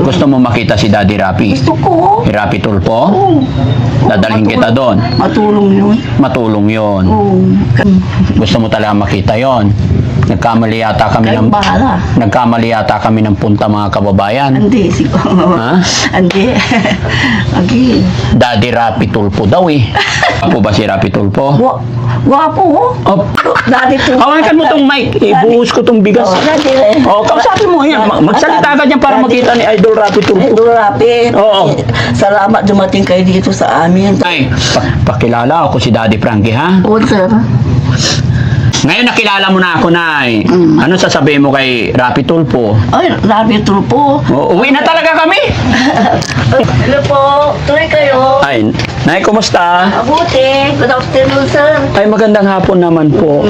Gusto mo makita si Daddy Rapi? Gusto ko. Si Rapi Tulpo? Oo. Dadalhin kita doon. Matulong yun. Matulong yon. Oo. Gusto mo talaga makita yon. Nagkamali yata kami ng Kayong bahala. nagkamali yata kami ng punta mga kababayan. Hindi, siguro. Ha? Hindi. Agi. Daddy Rapi Tulpo daw eh. Ako ba si Rapi Tulpo? Guwapo, oh. Oh, Dati to. hawakan mo tong mic. Ibuhos ko tong bigas. Oh, dati. Oh, kausapin mo yan. Magsalita ka dyan para makita ni Idol Rapi Tulpo. Idol Rapi. Oo. Salamat dumating kayo dito sa amin. Ay, pakilala ako si Daddy Frankie, ha? Oo, sir. Ngayon nakilala mo na ako, Nay. Ano sasabihin mo kay Rapi Tulpo? Ay, Rapi Tulpo. Oh, uwi na talaga kami. Hello po. Tuloy kayo. Ay, Nay, kumusta? Mabuti. Good afternoon, sir. Ay, magandang hapon naman po.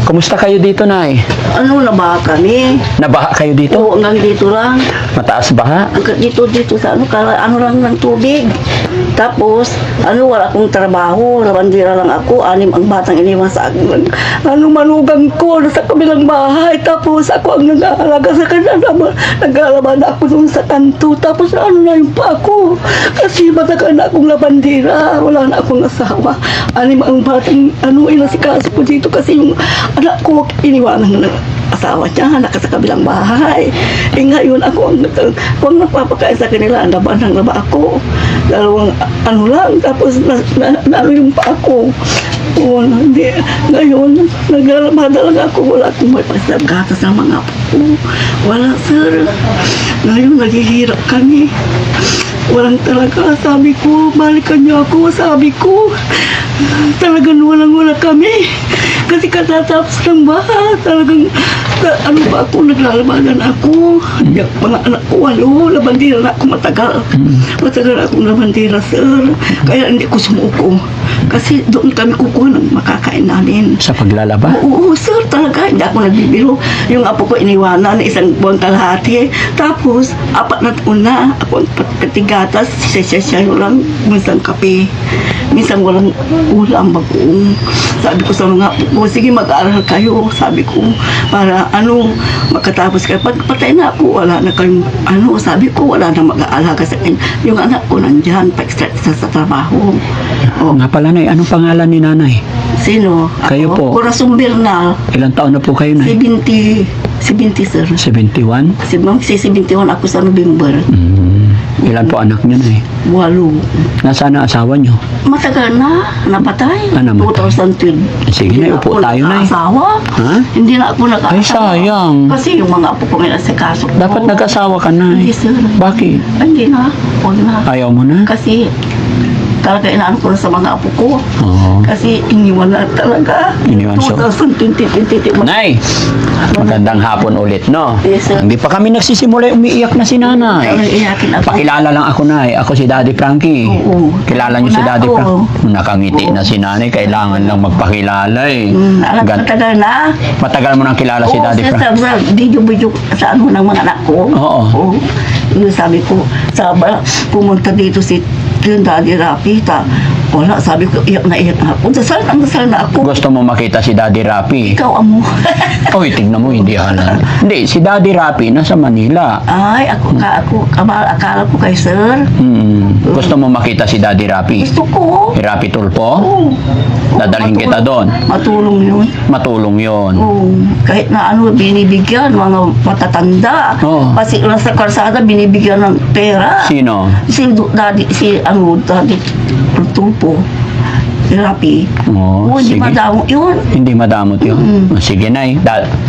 Kumusta kayo dito, Nay? Ano, nabaha kami? Nabaha kayo dito? Oo, hanggang dito lang. Mataas baha? Hanggang dito sa ano lang ng tubig. Tapos, wala akong trabaho. Labandira lang ako. 6 ang batang iniwan sa akin. Manugang ko sa kabilang bahay. Tapos, ako ang nag-aalaga sa kanya. Nag-aalaman ako doon sa kanto. Tapos, na yung pa ako. Kasi matagal na akong labandira. Wala na akong asawa. 6 ang batang inasikaso ko dito. Kasi yung anak ko, iniwanan ng asawa niya, naka sa kabilang bahay. Ngayon ako ang napapakain sa kanila, laban ako. Dalawang lang, tapos yung pa ako. Oo, hindi. Ngayon, naglalamada lang ako, wala akong may pasagata sa mga apo ko. Wala, sir. Ngayon, naghihirap kami. Walang talaga, sabi ko, balikan niyo ako, sabi ko. Talagang walang-wala kami. Kasi katatapos ng baha, talagang, naglalabanan ako. Yung mga anak ko, labandira na ako matagal. Matagal na akong labandira, sir. Kaya hindi ko sumuko. Kasi doon kami kukuha ng makakain namin. Sa paglalaba? Oo, sir, talaga. Hindi ako nagbibiro. Yung apo ko iniwanan, 1 buwan kalahati. Tapos, 4 na taon na. Ako ang patigatas, siya lang. Minsan kape. Minsan walang ulam, bagoong. Sabi ko sa mga apo ko, sige mag-aaral kayo. Sabi ko, para makatapos kayo. Pag patay na ako, wala na kayong, sabi ko, wala na mag-aalaga sa akin. Yung anak ko nandyan, pa-extra sa trabaho. Oh. Nga pala, Nay, anong pangalan ni Nanay? Sino? Kayo po. Corazon Bernal. Ilang taon na po kayo, Nay? 70, sir. 71? Si 71 ako sa November. Ilan po anak niyo, Nay? 8. Nasaan ang asawa niyo? Matagal na, napatay. Namatay? 2012. Sige, Nay, upo tayo, Nay. Asawa? Ha? Hindi na ako nag-asawa. Ay, sayang. Kasi yung mga apo ko may nasikaso ko. Dapat nag-asawa ka, Nay. Hindi, sir. Bakit? Ay, hindi na. Huwag na. Ayaw mo na? Kasi talaga inaano ko na sa mga apo ko. Oo. Kasi iniwan na talaga. Iniwan so. 2020. Nay, magandang hapon ulit, no? Yes, sir. Hindi pa kami nagsisimula, umiiyak na si Nanay. Ay, iyakin ako. Pakilala lang ako, Nay. Ako si Daddy Frankie. Oo. Kilala niyo si Una Daddy ako. Frankie? Nakangiti na si Nanay. Kailangan lang magpakilala eh. Alam ko tagal na. Matagal mo nang kilala si Daddy Frankie. Sa video sa ng mga anak ko. Oo. Yung sabi ko, pumunta dito si Daddy Rapi. Wala, sabi ko, iyak na ako. Dasal na ako. Gusto mo makita si Daddy Rapi? Ikaw, amo. Uy, tignan mo, hindi alam. Hindi, si Daddy Rapi nasa Manila. Ay, akala ko kay sir. Gusto mo makita si Daddy Rapi? Gusto ko. Si Rapi Tulpo? Oo. Dadalhin kita doon. Matulong yun. Matulong yon. Oo. Kahit na binibigyan, mga matatanda. Oo. Kasi lang sa kalsada, binibigyan ng pera. Sino? Si Daddy Tulpo. Rapi. Oo, Hindi sige. madamo yun. Hindi madamot yun. Sige, Nay.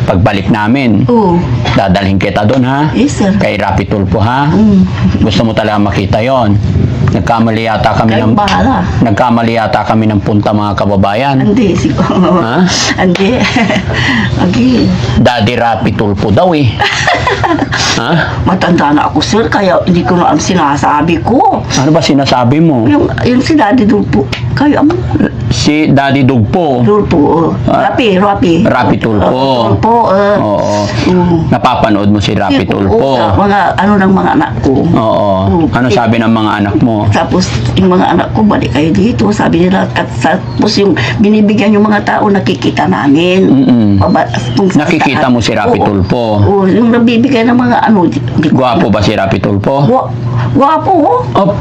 Pagbalik namin, Oo. dadalhin kita doon, ha? Yes, sir. Kay Rapi Tulpo, ha? Gusto mo talaga makita yon. Nagkamali yata kami Kayong bahala. Nagkamali yata kami ng punta mga kababayan. Hindi, siguro. Ha? Hindi. Agi. Daddy Rapi Tulpo daw eh. Ha? Matanda na ako, sir, kaya hindi ko na ang sinasabi ko. Ano ba sinasabi mo? Yung si Daddy Tulpo, kayo, Si Daddy Dugpo. Tulpo. Rapi. Rapi Tulpo. Tulpo. Oo. Napapanood mo si Rapi Tulpo. Sa mga ano ng mga anak ko. Oo. Ano sabi ng mga anak mo? Tapos yung mga anak ko, balik kayo dito. Sabi nila, at tapos yung binibigyan yung mga tao, nakikita namin. Nakikita mo si Rapi Tulpo. Oo, yung nabibigay ng mga ano. Gwapo ba si Rapi Tulpo? Gwapo, Oh,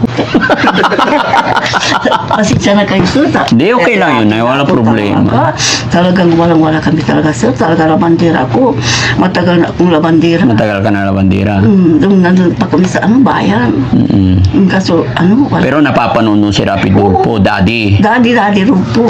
Kasi siya na kayo, sir. Hindi, okay lang yun, ay, wala problema. Talagang walang-wala kami talaga, sir. Talaga labandera ko. Matagal na akong labandera. matagal ka na labandera. Nung nandun pa kami sa bayan. Kaso, wala. Pero napapanood mo si Rapi Tulpo, Daddy. Daddy rin po.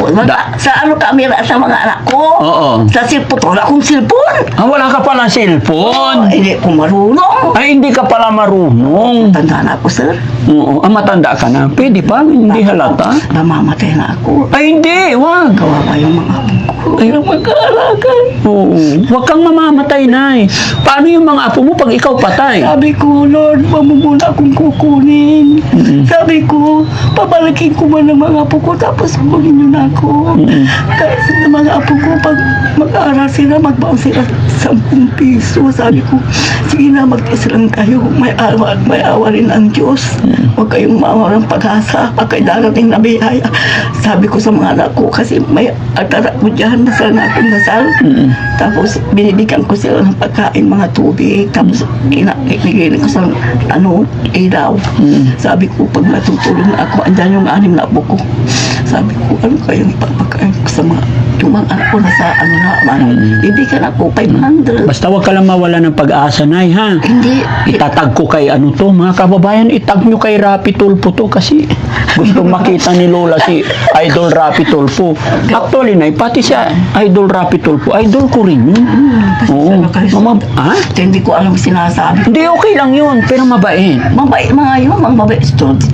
Sa kami, sa mga anak ko. Oo. Sa cellphone, wala akong cellphone. Wala ka pala cellphone. Hindi ko marunong. Ay, hindi ka pala marunong. Tanda na ako, sir. Oo, matanda ka na. Pwede pa, hindi halata. Namamatay na ako. Ay, hindi, wag. Kawawa yung mga apo ko. Ay, Yung mag-aalaga. Oo, wag kang mamamatay na Paano yung mga apo mo pag ikaw patay? Sabi ko, Lord, mamumula akong kukunin. Sabi ko, pabalikin ko man ng mga apo ko, tapos huwagin niyo na ako. Kasi ng mga apo ko, pag mag-aaral sila, magbaon sila 10 piso. Sabi ko, sige na, mag-is lang kayo. May awa rin ang Diyos. Huwag kayong maawa ng pag-asa. Pag kayo darating na biyaya. Sabi ko sa mga anak ko, kasi may agtara ko dyan, nasal na akong nasal. Tapos, binibigyan ko sila ng pagkain, mga tubig. Tapos, inigilin ko sa ilaw. Sabi ko, pag matutulog na ako, andyan yung 6 na apo ko. Sabi ko, ano kayong ipapakain ko sa yung mga anak ko nasa bibigyan ako 500. Basta wag ka lang mawala ng pag-asa, Nay, ha? Hindi. Itatag ko kay mga kababayan, itag nyo kay Rapi Tulpo to kasi gustong makita ni Lola si Idol Rapi Tulpo. Actually, Nay, pati si Idol Rapi Tulpo, idol ko rin yun. Oo. Ha? Hindi ko alam sinasabi. Hindi, okay lang yun, pero mabait. Mabait mga yun, mga mabait.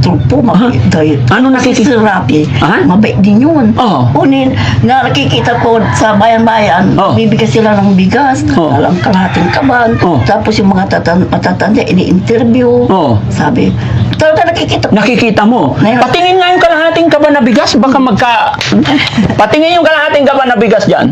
Tulpo, mabait. Ano Kasi si Rapi, Ha? mabait din yun. Oo. Unin, nakikita ko sa bayan-bayan, Oo. bibigyan sila ng bigas, Oo. alam kalahating kaban. Oo. Tapos yung mga matatanda, ini-interview. Oo. Sabi, talaga nakikita ko. Nakikita mo. Ngayon- Patingin nga yung kalahating kaba na bigas, baka Patingin yung kalahating kaba na bigas dyan.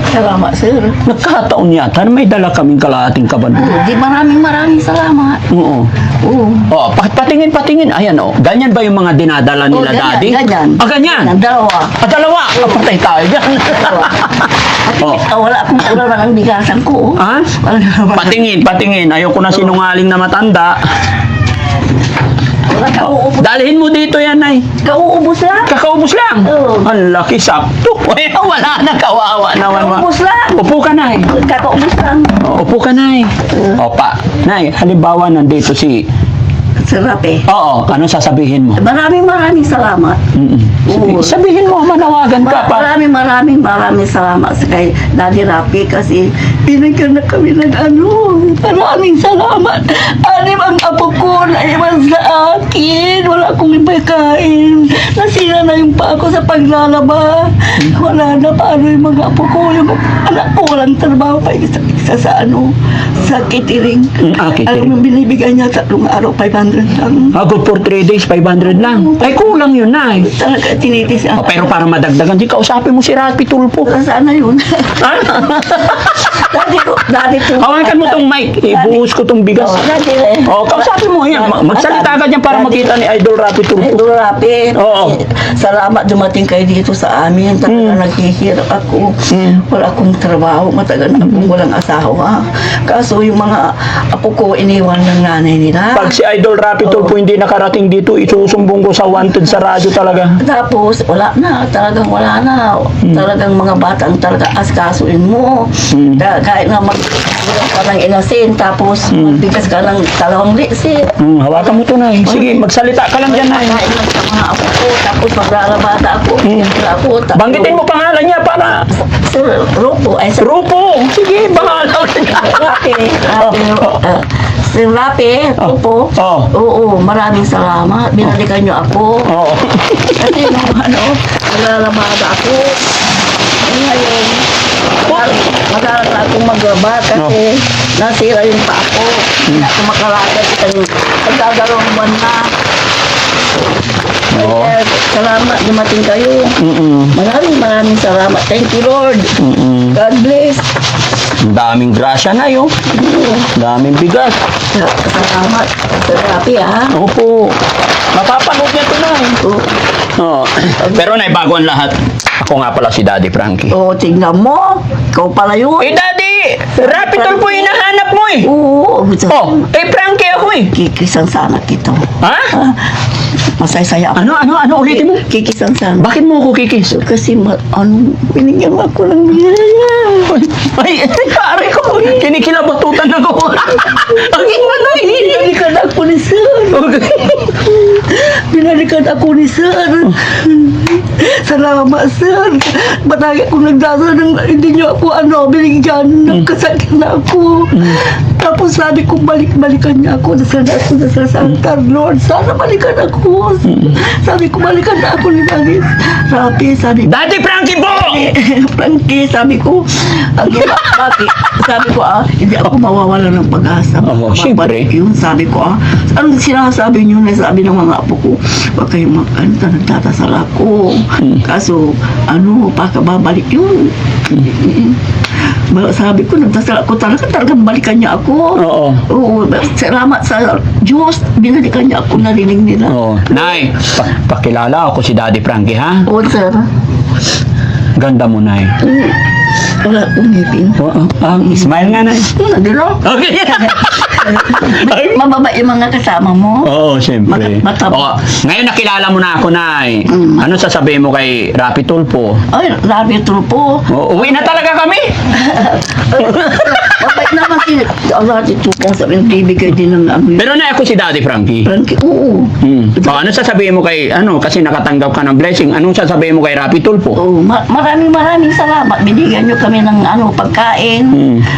Salamat, sir. Nagkataon yata na may dala kaming kalahating kaba na bigas. Di maraming salamat. Oo. Oo. Oh, patingin. Ayan, oh. Ganyan ba yung mga dinadala nila, Daddy? Ganyan. Ganyan. Ang dalawa. Dalawa. Patay tayo dyan. Oh. Wala ng bigasan ko. Ha? Wala naman. Patingin. Ayoko na sinungaling na matanda. Wala kauubos. Dalhin mo dito yan, Nay. Kauubos lang. Kakaubos lang. Oo. Ang laki, sakto. Wala na, kawawa naman. Kauubos lang. Upo ka, Nay. Kakaubos lang. Upo ka, Nay. Opa. Nay, halimbawa nandito si... Sarap eh. Oo, ano sasabihin mo? Maraming salamat. Oo. Sabihin mo, manawagan ka pa. Maraming salamat sa kay Daddy Rapi kasi binigyan na kami ng Maraming salamat. Ang apo ko na iwan sa akin. Wala akong ipakain. Nasira na yung pa ako sa paglalaba. Wala na paano yung mga apo ko. Yung anak ko walang trabaho pa isa sa catering. Catering. Alam mo, binibigyan niya 3 araw, 500 lang. Good for 3 days, 500 lang. Ay, kulang yun, Nay. Talaga, tinitis ang... Pero para madagdagan, di kausapin mo si Rapi Tulpo. Sana yun. Dati ko. Hawakan mo tong mic. Ibuhos ko tong bigas. Dati Kausapin mo yan. Magsalita ka dyan para makita ni Idol Rapi Tulpo. Idol Rapi. Oo. Salamat dumating kayo dito sa amin. Talaga naghihirap ako. Wala akong trabaho. Matagal na akong walang asawa. Kaso yung mga apo ko iniwan ng nanay nila. Pag si Idol Rapi Tulpo hindi nakarating dito, isusumbong ko sa wanted sa radyo talaga. Tapos, wala na. Talagang wala na. Talagang mga batang talaga askasuin mo. Kahit na magbigas ka ng inasin, tapos magbigas ka ng 2 litsi. Hawakan mo to, Nay. Sige, magsalita ka lang dyan, Nay. Kain lang sa mga apo ko, tapos maglalabada ako. Ako, tapos, Banggitin mo pangalan niya para... Sir Rupo, ay Sir Rupo! Sige, pangalan Rapi. Sir Rapi, Rupo. Oo, maraming salamat. Binalikan niyo ako. Oo. Kasi nung maglalabada ako. Ngayon, mag-aaral na akong maglaba kasi nasira yung pa ako. Hindi ako makalakad. Pagdadalawang buwan na. Oo. Salamat, dumating kayo. Maraming salamat. Thank you, Lord. God bless. Ang daming grasya na yun. Daming bigas. Salamat. Salapi, ha? Opo. Mapapanood niya ito na eh. Oo. Pero nay, bago ang lahat, ako nga pala si Daddy Frankie. Oo, tingnan mo. Ikaw pala yun. Eh, Daddy! Rapitol po yung hinahanap mo eh. Oo. Frankie ako eh. Kikisang sana kita. Ha? Masaya-saya ako. Ano ulitin mo? Kikisang sana. Bakit mo ako kikis? Kasi, binigyan mo ako ng biyaya. Ay, pare ko. Kinikilabatutan ako. Ang ingano eh. Binalikan ako ni Sir. Binalikan ako ni Sir. Salamat, Sir. Batagi akong nagdasal ng hindi niyo ako binigyan. Nagkasakit na ako. Tapos sabi ko, balikan niya ako. Nasala ako sa Santa Lord. Sana balikan ako. Sabi ko, balikan na ako ni Daddy Rapi. Sabi ko, Daddy Frankie po! Frankie, sabi ko, bakit? Sabi ko, hindi ako mawawala ng pag-asa. Oo, syempre. Yun, sabi ko, anong sinasabi niyo na sabi ng mga apo ko, wag kayong nagtatasal ako. Kaso, babalik yun. Sabi ko, nagtasal ako talagang balikan niya ako. Oo, salamat sa Diyos, binalikan niya ako, narinig nila. Oo. Nay, pakilala ako si Daddy Frankie, ha? Oo, sir. Ganda mo, Nay. Wala akong ngipin. Smile nga, Nay. Hindi no? Okay. Mababa yung mga kasama mo. Oo, siyempre. Matapos. Ngayon nakilala mo na ako, Nay. Ano sasabihin mo kay Rapi Tulpo? Ay, Rapi Tulpo. Uwi na talaga kami. Mabait naman si Rapi Tulpo. Sabi, bibigay din ng Pero Nay, ako si Daddy Frankie. Frankie, oo. Ano sasabihin mo kay, kasi nakatanggap ka ng blessing, anong sasabihin mo kay Rapi Tulpo? Oo, maraming salamat. Binigyan nyo kami ng pagkain.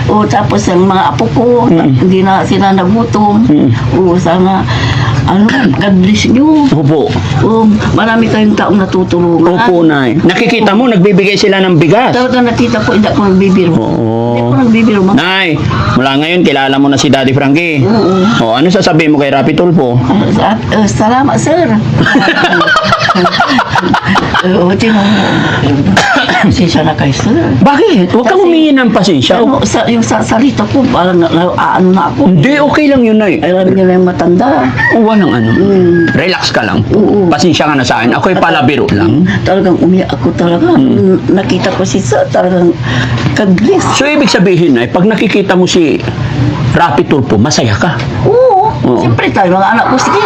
O tapos ang mga apo ko, hindi na sila nagutom. O sana, God bless nyo. Opo. O, marami kayong taong natutulungan. Opo, Nay. Nakikita mo, nagbibigay sila ng bigas. Talaga nakita ko, hindi ako nagbibiro. Hindi ako nagbibiro. Nay, mula ngayon, kilala mo na si Daddy Frankie. Oo. Ano sasabihin mo kay Rapi Tulpo? Salamat, sir. Pasensya na kayo, sir. Bakit? Huwag kang humingi ng pasensya. Yung salita ko, parang na ako. Hindi, okay lang yun, Nay. Alam nila yung matanda. Walang relax ka lang. Oo. Pasensya ka na sa akin. Ako'y palabiro lang. Talagang umiyak ako talaga. Nakita ko si sir, talagang God-bless. So, ibig sabihin, Nay, pag nakikita mo si Rapi Tulpo, masaya ka. Oo. Oo. Siyempre tayo, mga anak ko, sige,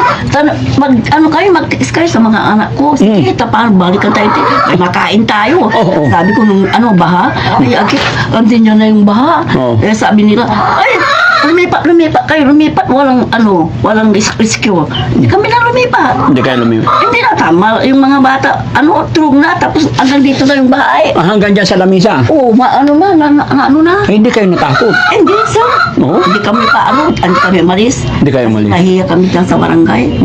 mag-tiis kayo sa mga anak ko. Sige, balikan tayo. May makain tayo. Oo. Sabi ko nung, baha? Ay, akit, andin nyo na yung baha. Oo. Sabi nila, ay, lumipat kayo, walang rescue. Hindi kami na lumipat. Hindi kayo lumipat. Hindi na tama, yung mga bata, tulog na, tapos hanggang dito na yung bahay. Hanggang dyan sa lamisa. Oo, na. Ay, hindi kayo natakot. Hindi, sir. Oo. Hindi kami hindi kami malis. Hindi kayo mali. Nahiya kami dyan sa barangay.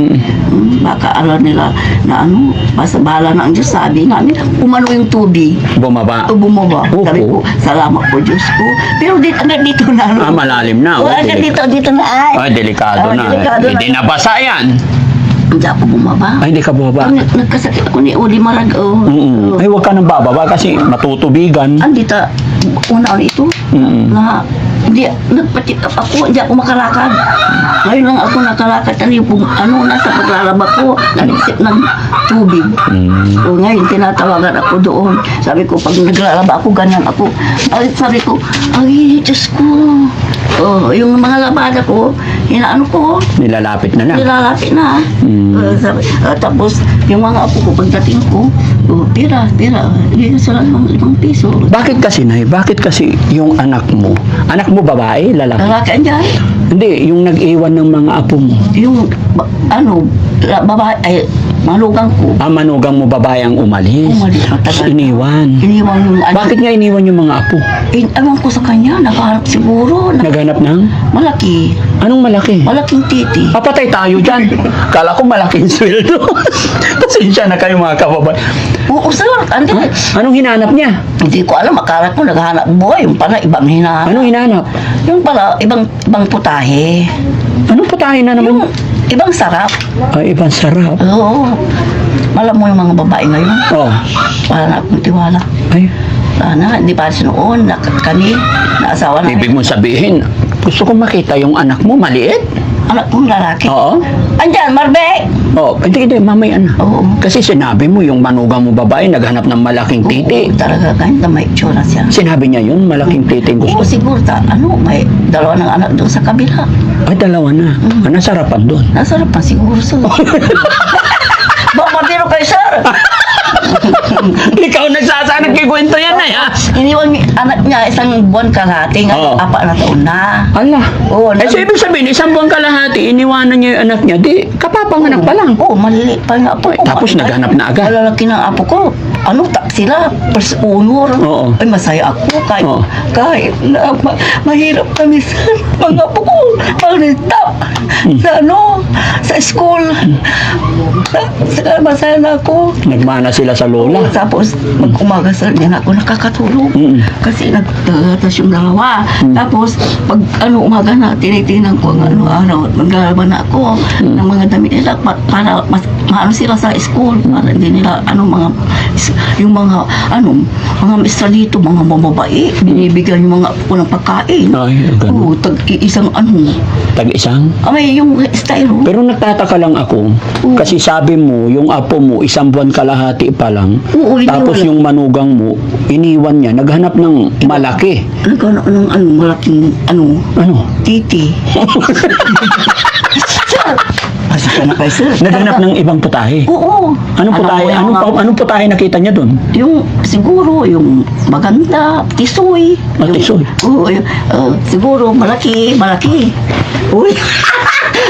Baka alam nila na basta bahala na ang Diyos. Sabi namin, yung tubig. Bumaba. O bumaba. Opo. Sabi ko, salamat po Diyos ko. Pero hanggang dito na. Malalim na. Hanggang dito na ay. Ay, delikado na. Delikado na. Hindi nabasa yan. Hindi ako bumaba. Ay, hindi ka bumaba. Nagkasakit ako ni Uli Marag. Ay, huwag ka nang bababa kasi matutubigan. Andito, una ito. Na, hindi, nagpatik up ako, hindi ako makalakad. Ngayon lang ako nakalakad. Nasa paglalaba ko, nanisip ng tubig. O ngayon, tinatawagan ako doon. Sabi ko, pag naglalaba ako, ganyan ako. Ay, sabi ko, ay, Diyos ko. Yung mga labada ko, inaano ko, Nilalapit na. nilalapit na. Tapos, yung mga apo ko, pagdating ko, pira, hindi sila ng 5 piso. Bakit kasi, Nay? Bakit kasi yung anak mo babae, lalaki? Lalaki andyan. Hindi, yung nag-iwan ng mga apo mo. Yung, babae, ay, malugang ko. Manugang mo babae ang umalis. Umalis, matagal. Iniwan. Iniwan yung Bakit nga iniwan yung mga apo? Ewan ko sa kanya, nakaharap siguro. Naghanap ng? Malaki. Anong malaki? Malaking titi. Papatay tayo dyan. Kala ko malaking sweldo. Pasensya na kayo mga kababayan. Oo, sir. Andi. Anong hinanap niya? Hindi ko alam, akarat ko naghahanap buhay. Yung pala, ibang hinahanap. Anong hinanap? Yung pala, ibang putahe. Anong putahin na naman? ibang sarap. Ay, ibang sarap. Oo. Alam mo yung mga babae ngayon, Oh. wala na akong tiwala. Ay, Wala na, hindi pa rin noon, kami, naasawa na. ibig mong sabihin, gusto kong makita yung anak mo, maliit? Anak kong lalaki. Oo. Andyan, Marbe! Oh, hindi, mamaya na. Oo. Kasi sinabi mo, yung manugang mo babae, naghanap ng malaking titi. Oo, talaga, kahit na may itsura siya. Sinabi niya yun, malaking titi ang Oo, gusto. siguro, may dalawa ng anak doon sa kabila. Ay, dalawa na. Ah, nasarapan doon. Nasarap pa siguro, sir. Mabiro kayo, sir! Ikaw nagsasanag kay kwento yan na, ha? Iniwan yung anak niya isang buwan kalahati, Oo. ngayon, 4 na taon na. Ala. Oo, Eh, so ibig sabihin, isang buwan kalahati, iniwanan niya yung anak niya, di, kapapanganak pa lang. Oo, maliliit pa yung apo ko. Tapos naghanap na agad. Malalaki ng apo ko. Ano, sila, first honor. Oo. Ay, masaya ako. Oo. Kahit na, mahirap kami sa mga apo ko. Pag-retap. Sa sa school. Masaya na ako. Nagmana sila sa lola. Tapos, mag-umaga sa niya na ako nakakatulog. Mm. Kasi nagtatas yung dalawa. Tapos, pag umaga na, tinitingnan ko ang araw at maglalaban na ako ng mga damit nila para mas maano sila sa school. Para hindi nila, yung mga, mga mister dito, mga mababae, binibigyan yung mga po ng pagkain. Ay, ganun. Oo, tag-iisang Tag-isang. may yung style. Pero nagtataka lang ako, kasi sabi mo, yung apo mo, isang buwan kalahati pa lang, Oo, tapos yung manugang mo, iniwan niya, naghanap ng malaki. Nagkaroon ng malaking, Ano? titi. Sir, pasok ka na kayo, sir. Naghanap ng ibang putahe. Oo. Anong putahe? Anong putahe nakita niya doon? Yung, siguro, yung maganda, tisoy. Ah, tisoy. Oo, siguro, malaki. Uy.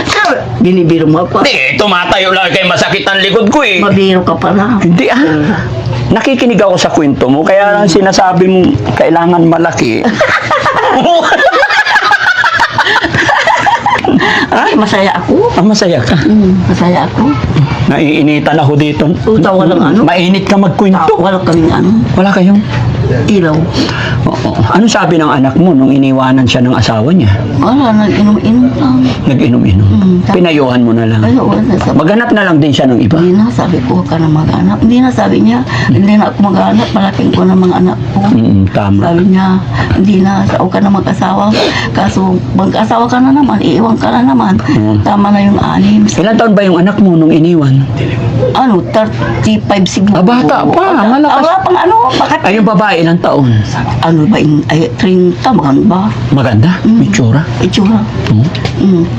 Sir, binibiro mo ako. Hindi, tumatayo lang kay masakit ang likod ko eh. Mabiro ka pala. Hindi Nakikinig ako sa kwento mo, kaya lang sinasabi mo, kailangan malaki. Ay, masaya ako. Masaya ka. Masaya ako. Naiinitan ako dito. Uta, walang Mainit ka magkwento. Wala kaming Wala kayong... ilaw. Oo. Ano sabi ng anak mo nung iniwanan siya ng asawa niya? Wala, nag-inom-inom lang. Nag-inom-inom. Pinayuhan mo na lang. Ay, wala. Maghanap na lang din siya ng iba. Hindi na, sabi ko, huwag ka na mag-anak. Hindi na, sabi niya, hindi na ako mag-anak, malaking ko na mga anak ko. Tama. Sabi niya, hindi na, huwag ka na mag-asawa. Kaso, mag-asawa ka na naman, iiwan ka na naman. Tama na yung 6. Ilan taon ba yung anak mo nung iniwan? 35 siguro. Bata pa, malakas. Wala pang bakit? Ay, yung babae, ilang taon? Ba, 30, maganda ba? Maganda? May tsura? Itsura.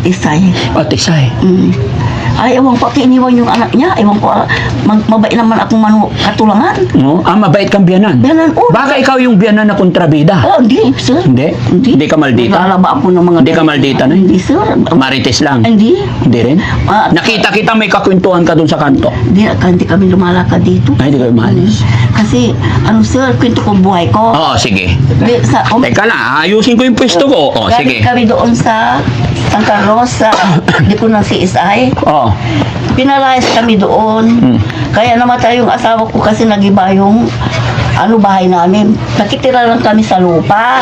Isay. At isay. Ay, ewan ko, iniwan yung anak niya. Ewan ko, mabait naman akong katulangan. No? Mabait kang biyanan. Biyanan, Baka ikaw yung biyanan na kontrabida. Hindi, sir. Hindi? Hindi ka maldita? Naglalaba ako ng mga... Hindi ka maldita na? Hindi, sir. Marites lang? Hindi. Hindi rin? Ah, Nakita kita may kakwentuhan ka doon sa kanto. hindi kami lumalakad dito. Ay, hindi kayo maalis. Kasi, sir, kwento ko buhay ko. Oo, sige. Sa, Teka lang, ayusin ko yung pwesto ko. Oo, galing sige. kami doon sa San Carlos, sa hindi ko ng CSI. Oo. Pinalayas kami doon. Kaya namatay yung asawa ko kasi nagiba yung bahay namin. Nakitira lang kami sa lupa.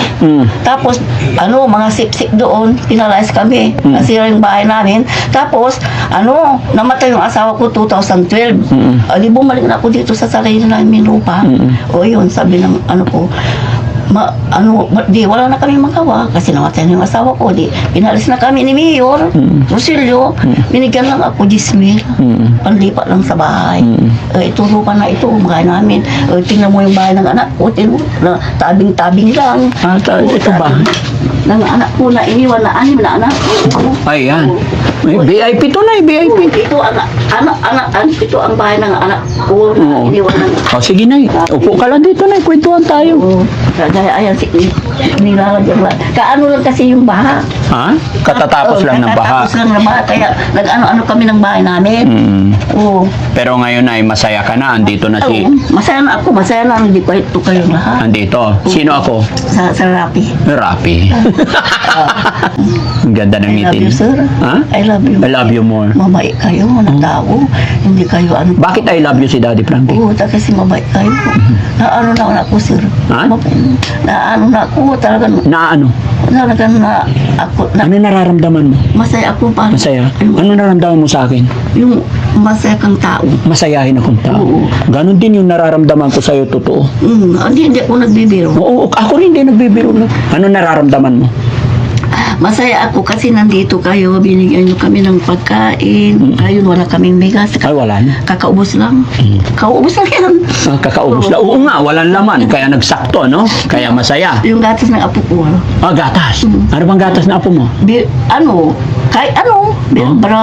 Tapos, mga sip-sip doon, pinalayas kami. Nasira yung bahay namin. Tapos, namatay yung asawa ko 2012. Di bumalik na ako dito sa sarili namin lupa. O yun, sabi ng ko, wala na kami magawa kasi namatay na yung asawa ko. Pinalis na kami ni Mayor Rosilio. Binigyan lang ako 10,000. Panlipat lang sa bahay. Ito lupa na ito, bahay namin. Tingnan mo yung bahay ng anak ko. Tabing-tabing lang. Ito ba? Ng anak ko na iniwan na 6 na anak ko. Ayan. VIP to na, VIP. Ito ang bahay ng anak ko na Oo. iniwan ng O, sige na. Upo ka lang dito na, kwentuhan tayo. Kagaya, ayan, nilalagyan lang. Kaano lang kasi yung baha. Ha? Katatapos lang ng baha. Katatapos lang ng baha. Kaya nag-ano-ano kami ng bahay namin. Oo. Pero ngayon ay masaya ka na. Andito na si... Masaya na ako. Masaya na. Hindi ko ito kayong lahat. Andito. Sino ako? Sa Rapi. Rapi. Ang ganda ng I love ngiti. you, sir. Ha? I love you. I love you more. Mabait kayo. Nagtao. Hindi kayo Bakit I love you si Daddy Frankie? Oo, kasi mabait kayo. Naano na ako, sir. Ha? Naano na ako. Talagang Na ano? na ako ako. Ano nararamdaman mo? Masaya ako pa. Masaya? Ano nararamdaman mo sa akin? Yung masaya kang tao. Masayahin akong tao. Oo. Ganon din yung nararamdaman ko sa'yo, totoo. Hindi ako nagbibiro. Oo, ako rin din nagbibiro na. Ano nararamdaman mo? Masaya ako kasi nandito kayo, binigyan nyo kami ng pagkain. Ayun, wala kaming bigas. Ay, wala na. Kakaubos lang. Kakaubos lang yan. Kakaubos na. Oo nga, walang laman. Kaya nagsakto, no? Kaya masaya. Yung gatas ng apo ko. Gatas. Ano bang gatas na apo mo? Kahit ano.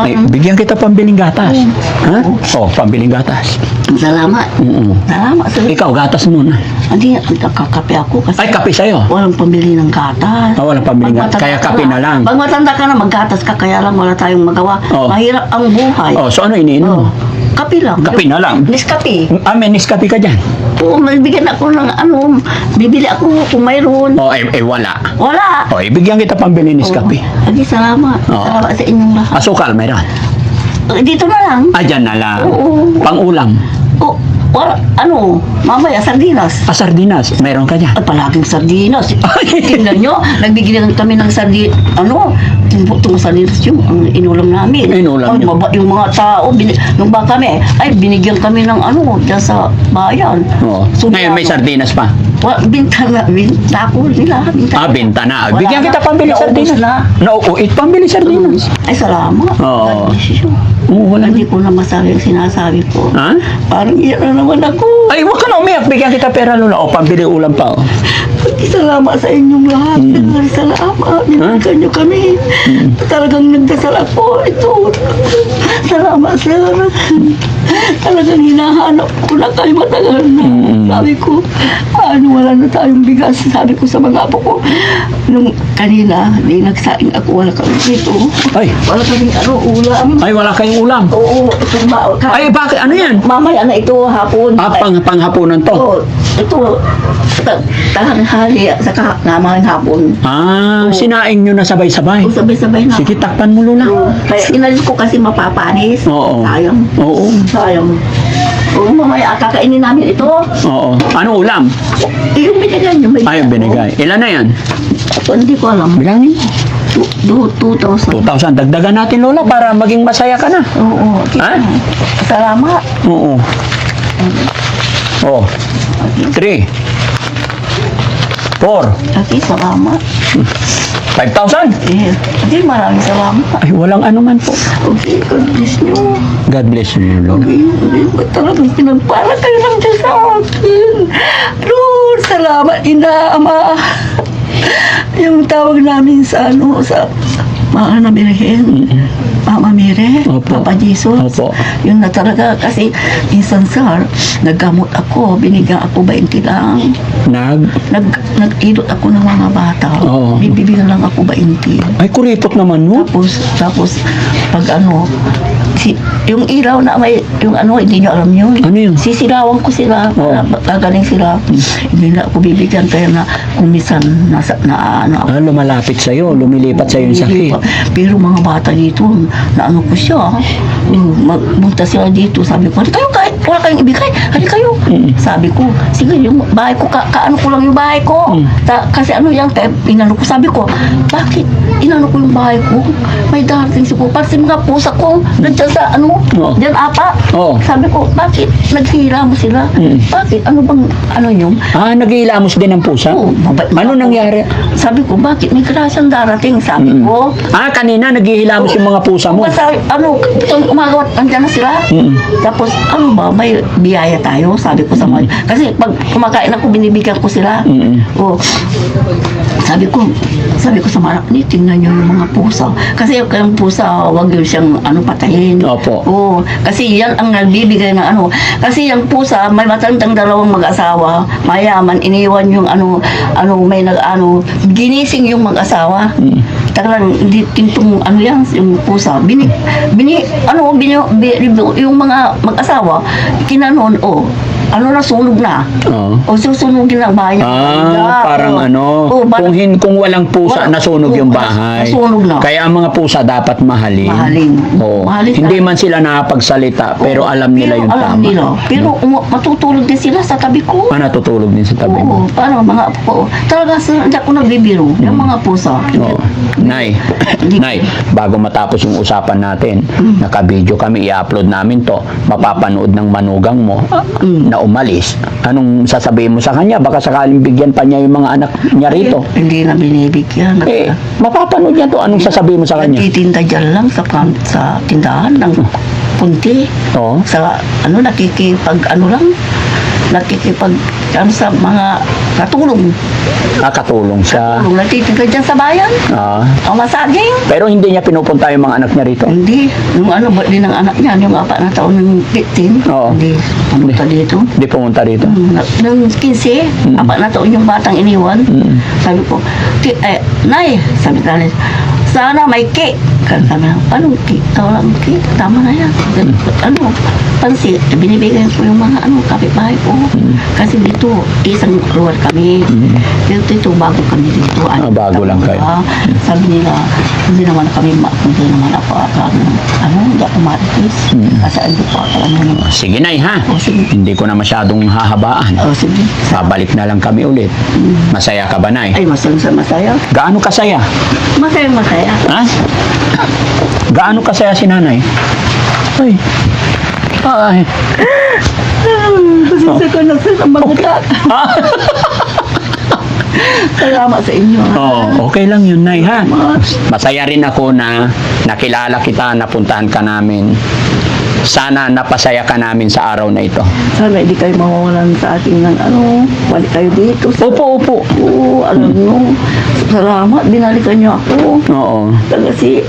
Ay, bigyan kita pambiling gatas. Ha? Pambiling gatas. Salamat. Salamat. Ikaw, gatas muna. Hindi, kakape ako kasi Ay, kape sa'yo. walang pambili ng gatas. Walang pambiling gatas. Pag Kaya matanda kape ka na lang. Pag matanda ka na, maggatas ka, kaya lang wala tayong magawa. Oo. Mahirap ang buhay. So ano iniinom? Kape lang. Kape na lang. Nescafe. May Nescafe ka dyan? Oo, bibigyan ako ng bibili ako kung mayroon. Wala. Wala. Bigyan kita pambili Nescafe. Lagi salamat. Oo. Salamat sa inyong lahat. Asukal, mayroon. Dito na lang. Dyan na lang. Oo. Pang-ulam. Wala, mamaya, sardinas. Sardinas, mayroon ka dyan. Ay, palaging sardinas. Tingnan nyo, nagbigyan kami ng itong sardinas yung ang inulam namin. Inulam nyo. Yung mga tao, nung ba kami, binigyan kami ng dyan sa bayan. So, Ngayon may sardinas pa. Binta ko nila. Binta na. Wala Bigyan na. kita pambili Naubos sardinas. na. Pambili sardinas. Ay, salamat. Oo. God bless you. Wala Hindi ko na masabi ang sinasabi ko. Ha? Parang iyan na naman ako. Ay, huwag ka na umiyak. Bigyan kita pera, Lola. Pambili ulam pa. Salamat sa inyong lahat. Salamat. Binigyan nyo kami. Talagang nagdasal ako. Ito. Salamat, sir. Talagang hinahanap ko na kayo matagal na. Sabi ko, wala na tayong bigas. Sabi ko sa mga apo ko, nung kanina, nagsaing ako, wala kami dito. Ay. Wala kaming ulam. Ay, wala kayong ulam. Oo. Ay, bakit? Ano yan? Mamaya na ito hapon. Panghapunan to. Oo. Ito, tanghali at saka naman hapon. Sinaing nyo na sabay-sabay. O sabay-sabay na. Sige, takpan mo, Lola. Kaya inalis ko kasi mapapanis. Oo. Sayang. Oo. Sayang. Oo, mamaya kakainin namin ito. Oo. Ano ulam? Yung binigay nyo. Ay, yung binigay. Ilan na yan? Hindi ko alam. Bilangin. 2,000. 2,000. Dagdagan natin, Lola, para maging masaya ka na. Oo. Ha? Salamat. Oo. 3. 4. Okay, salamat. 5,000. Okay, maraming salamat. Ay, walang anuman po. Okay, God bless nyo. God bless you, Lola. Okay, talagang pinagpala kayo ng Diyos sa akin. Lord, salamat, Ina, Ama. Yung tawag namin sa Mahal na Birhen, Mama Mire, Opo. Papa Jesus. Opo. Yun na talaga kasi minsan sir, naggamot ako, binigyan ako 20 lang. Nag-ilot ako ng mga bata. Oo. Bibigyan lang ako 20. Ay, kuripot naman, no? Tapos pag yung ilaw na may, hindi nyo alam yun. Ano yun? Sisilawan ko sila, Oo. gagaling sila. Hindi na ako bibigyan kaya na kung minsan ako. Lumalapit sa'yo, lumilipat sa'yo yung sakit. Pero mga bata dito, naano ko siya. Magpunta sila dito, sabi ko, kayo kahit wala kayong ibigay, hali kayo. Sabi ko, sige, yung bahay ko, kaano ko lang yung bahay ko. Kasi inano ko, sabi ko, bakit inano ko yung bahay ko? May darating siguro, kasi mga pusa ko, nandiyan sa dyan apa. Oo. Sabi ko, bakit naghihila mo sila? Bakit? Ano bang, yun? Naghihilamos din ang pusa? Oo, mabait Ano ako. nangyari? Sabi ko, bakit may grasyang darating? Sabi ko, Kanina naghihilamos yung mga pusa mo. Sabi, itong umagawa, andyan na sila. Tapos, may biyaya tayo? Sabi ko sa mga, kasi pag kumakain ako, binibigyan ko sila. O, sabi ko sa mga anak, tingnan nyo yung mga pusa. Kasi yung pusa, wag yun siyang patayin. Opo. Oo, kasi yan ang nagbibigay ng Kasi yung pusa, may matandang dalawang mag-asawa, mayaman, iniwan yung ginising yung mag-asawa. Talagang hindi tintong yung pusa. Yung mga mag-asawa, kinanon, ano na, sunog na. Oo. O susunugin ang bahay. Parang ano, kung walang pusa, nasunog yung bahay. Nasunog na. Kaya ang mga pusa dapat mahalin. Mahalin. Oo. Mahalin Hindi tayo. man sila nakapagsalita, pero alam nila yung alam tama. nila. Pero matutulog din sila sa tabi ko. Natutulog din sa tabi mo. Oo, parang mga apo. Talaga, hindi ako nagbibiro. Yung mga pusa. Oo. Nay, Nay, bago matapos yung usapan natin, naka-video kami, i-upload namin to, mapapanood ng manugang mo na umalis. Anong sasabihin mo sa kanya? Baka sakaling bigyan pa niya yung mga anak niya rito. Hindi na binibigyan. Mapapanood niya to. Anong sasabihin mo sa kanya? Nagtitinda dyan lang sa tindahan ng punti. Oo. Sa nakikipag sa mga katulong. Katulong siya. Katulong, nagtitinda dyan sa bayan. Ang masaging. Pero hindi niya pinupunta yung mga anak niya rito. Hindi. Yung birthday ng anak niya, yung 4 na taon ng 15. Oo. Hindi. Pumunta dito. Hindi pumunta rito. Nung 15, 4 na taon yung batang iniwan. Sabi ko, Nay, sabi ko, sana may cake. Sabi na, anong cake? Tawalang cake, tama na yan. Ano, pansit, binibigyan ko yung mga kapitbahay ko. Kasi dito, isang lugar kami. Dito, bago kami dito. Bago lang kayo. Sabi nila, hindi naman ako hindi ako maritis. Kasi hindi po ako Sige, Nay, ha? sige. Hindi ko na masyadong hahabaan. Sige. Babalik na lang kami ulit. Masaya ka ba, Nay? Ay, masaya. Gaano kasaya? Masaya. Ha? Gaano kasaya si Nanay? Ay. Pasensya ko na sa mga Salamat sa inyo. Okay lang yun, Nay, ha? Masaya rin ako na nakilala kita, napuntahan ka namin. Sana napasaya ka namin sa araw na ito. Sana hindi kayo mawawalan sa akin ng balik kayo dito. Opo. Oo, alam nyo. Salamat, binalikan nyo ako. Oo. Kasi,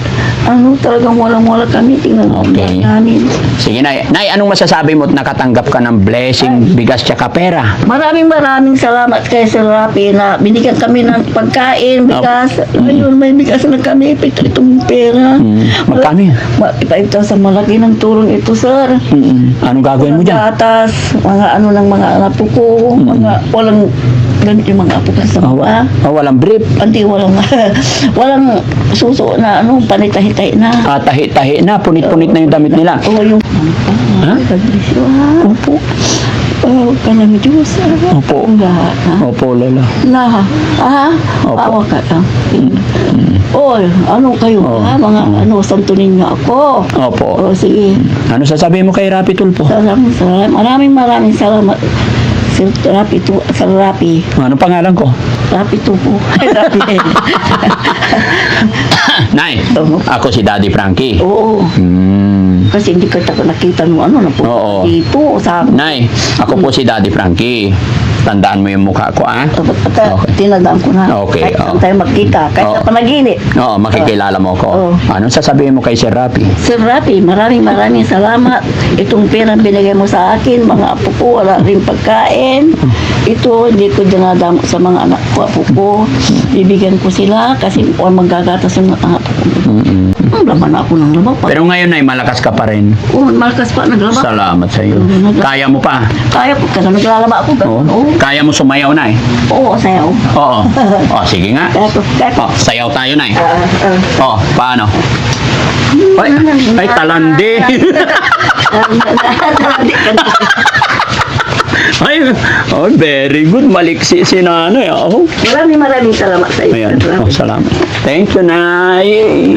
talagang walang-wala kami. Tingnan Okay. namin. Sige, Nay. Nay, anong masasabi mo at nakatanggap ka ng blessing, bigas tsaka pera? Maraming salamat kay Sir Rapi na binigyan kami ng pagkain, bigas. Ngayon may bigas na kami, itong pera. Magkano yan? 5,000 malaki ng tulong ito, sir. Anong gagawin mo dyan? Gatas, mga ng mga apo ko, mga walang ganit yung mga apo ko sa baba. Walang brief. Hindi, walang suso na panitahitay na. Tahi-tahi na, punit-punit na yung damit nila. Oo, yung Ha? God bless you, ha? Opo. Huwag ka ng Diyos, ha? Opo. Ang lahat, ha? Opo, Lola. Na, ha? Opo. Awa ka lang. Oy, kayo, ha? Mga santunin niyo ako. Opo. Sige. Ano sasabihin mo kay Rapi Tulfo? Maraming salamat. Sir Rapi. Ano pangalan ko? Rapi po. Rapi. Nay, ako si Daddy Frankie. Oo. Kasi hindi ka nakita mo Oo. dito sa akin. Nay, ako po si Daddy Frankie. Tandaan mo yung mukha ko, ah? Okay. Tinandaan ko na. Okay, Kahit saan tayo magkita. Kahit sa panaginip. Oo, makikilala mo ko. Oo. Anong sasabihin mo kay Sir Rapi? Sir Rapi, maraming salamat. Itong pera binigay mo sa akin, mga apo ko, wala rin pagkain. Ito, hindi ko dinadamo sa mga anak ko, apo ko. Bibigyan ko sila kasi magagatas yung mga apo ko. Laban ako ng laba pa. Pero ngayon ay malakas ka pa rin. Malakas pa, naglaba. Salamat sa iyo. Kaya mo pa. Kaya po, kasi naglalaba ako. Oo. Kaya mo sumayaw, Nay. Oo, sayaw. Oo. Sige nga. Kaya ko. Sayaw tayo, Nay. Paano? Ay, talandi. Ay, very good. Maliksi si Nanay. Maraming salamat sa iyo. Ayan. Salamat. Thank you, Nay.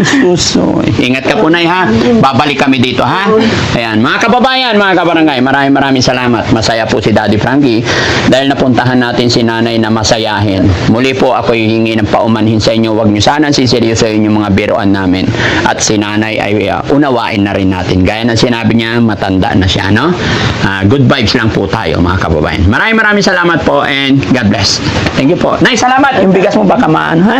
Suso. Ingat ka po, Nay, ha? Babalik kami dito, ha? Ayan. Mga kababayan, mga kabarangay, maraming salamat. Masaya po si Daddy Frankie dahil napuntahan natin si Nanay na masayahin. Muli po ako hihingi ng paumanhin sa inyo. Huwag nyo sanang siseryosohin yung mga biroan namin. At si Nanay ay unawain na rin natin. Gaya ng sinabi niya, matanda na siya, no? Good vibes lang po tayo, mga kababayan. Maraming salamat po and God bless. Thank you po. Nay, salamat. Yung bigas mo baka maano, ha?